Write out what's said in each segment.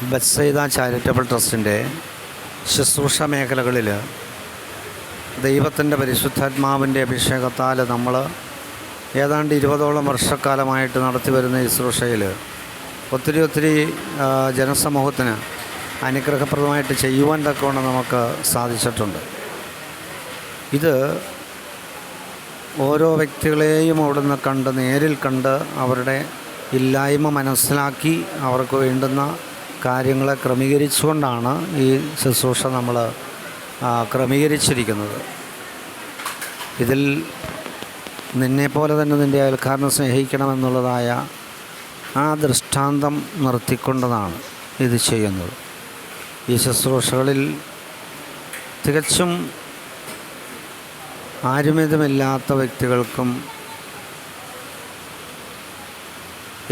Bethsaida charitable ട്രസ്റ്റിൻ്റെ ശുശ്രൂഷ മേഖലകളിൽ ദൈവത്തിൻ്റെ പരിശുദ്ധാത്മാവിൻ്റെ അഭിഷേകത്താൽ നമ്മൾ ഏതാണ്ട് 20ഓളം വർഷക്കാലമായിട്ട് നടത്തി വരുന്ന ഈ ശുശ്രൂഷയിൽ ഒത്തിരി ജനസമൂഹത്തിന് അനുഗ്രഹപ്രദമായിട്ട് ചെയ്യുവാൻ തക്കവണ്ണം നമുക്ക് സാധിച്ചിട്ടുണ്ട്. ഇത് ഓരോ വ്യക്തികളെയും അവിടുന്ന് നേരിൽ കണ്ട് അവരുടെ ഇല്ലായ്മ മനസ്സിലാക്കി അവർക്ക് വേണ്ടുന്ന കാര്യങ്ങളെ ക്രമീകരിച്ചുകൊണ്ടാണ് ഈ ശുശ്രൂഷ നമ്മൾ ക്രമീകരിച്ചിരിക്കുന്നത്. ഇതിൽ നിന്നെപ്പോലെ തന്നെ നിൻ്റെ അയൽക്കാരനെ സ്നേഹിക്കണമെന്നുള്ളതായ ആ ദൃഷ്ടാന്തം നിർത്തിക്കൊണ്ടതാണ് ഇത് ചെയ്യുന്നത്. ഈ ശുശ്രൂഷകളിൽ തികച്ചും ആരുമിതമില്ലാത്ത വ്യക്തികൾക്കും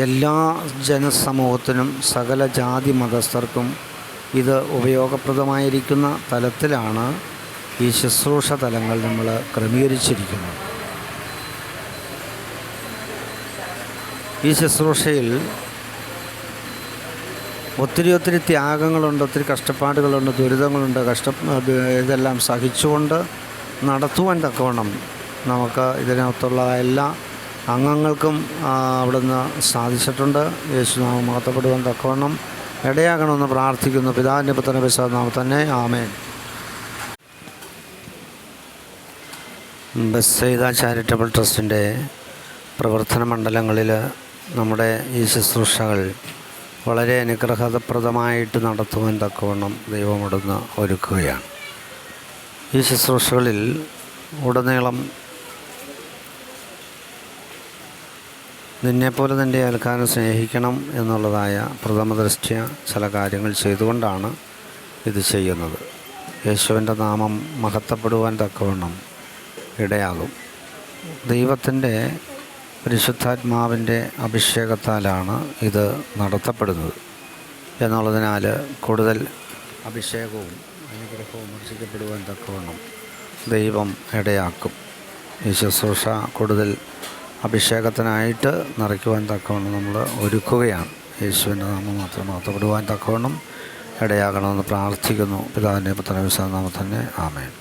എല്ലാ ജനസമൂഹത്തിനും സകല ജാതി മതസ്ഥർക്കും ഇത് ഉപയോഗപ്രദമായിരിക്കുന്ന തലത്തിലാണ് ഈ ശുശ്രൂഷ തലങ്ങൾ നമ്മൾ ക്രമീകരിച്ചിരിക്കുന്നത്. ഈ ശുശ്രൂഷയിൽ ഒത്തിരി ത്യാഗങ്ങളുണ്ട്, ഒത്തിരി കഷ്ടപ്പാടുകളുണ്ട്, ദുരിതങ്ങളുണ്ട്. ഇതെല്ലാം സഹിച്ചുകൊണ്ട് നടത്തുവാൻ തക്കവണ്ണം നമുക്ക് ഇതിനകത്തുള്ള എല്ലാ അംഗങ്ങൾക്കും അവിടുന്ന് സാധിച്ചിട്ടുണ്ട്. യേശുനാമം മഹത്വപ്പെടുവാൻ തക്കവണ്ണം ഇടയാകണമെന്ന് പ്രാർത്ഥിക്കുന്നു. പിതാവിൻ്റെ പുത്രൻ്റെ പരിശുദ്ധനാമത്തിൽ തന്നെ ആമേൻ. ബത്സൈദ ചാരിറ്റബിൾ ട്രസ്റ്റിൻ്റെ പ്രവർത്തന മണ്ഡലങ്ങളിൽ നമ്മുടെ ഈ ശുശ്രൂഷകൾ വളരെ അനുഗ്രഹപ്രദമായിട്ട് നടത്തുവാൻ തക്കവണ്ണം ദൈവം അവിടുന്ന് ഒരുക്കുകയാണ്. ഈ ശുശ്രൂഷകളിൽ ഉടനീളം നിന്നെപ്പോലെ നിൻ്റെ അയൽക്കാരനെ സ്നേഹിക്കണം എന്നുള്ളതായ പ്രഥമദൃഷ്ട്യ ചില കാര്യങ്ങൾ ചെയ്തുകൊണ്ടാണ് ഇത് ചെയ്യുന്നത്. യേശുവിൻ്റെ നാമം മഹത്വപ്പെടുവാൻ തക്കവണ്ണം ഇടയാകും. ദൈവത്തിൻ്റെ പരിശുദ്ധാത്മാവിൻ്റെ അഭിഷേകത്താലാണ് ഇത് നടത്തപ്പെടുന്നത് എന്നുള്ളതിനാൽ കൂടുതൽ അഭിഷേകവും അനുഗ്രഹവും വർഷിക്കപ്പെടുവാൻ തക്കവണ്ണം ദൈവം ഇടയാക്കും. ഈ ശുശ്രൂഷ കൂടുതൽ അഭിഷേകത്തിനായിട്ട് നിറയ്ക്കുവാൻ തക്കവണ്ണം നമ്മൾ ഒരുക്കുകയാണ്. യേശുവിൻ്റെ നാമം മാത്രം മഹത്വപ്പെടുവാൻ തക്കവണ്ണം ഇടയാകണമെന്ന് പ്രാർത്ഥിക്കുന്നു. പിതാവിൻ്റെ പുത്രൻ്റെ വിശുദ്ധ നാമത്തിൽ തന്നെ ആമേൻ.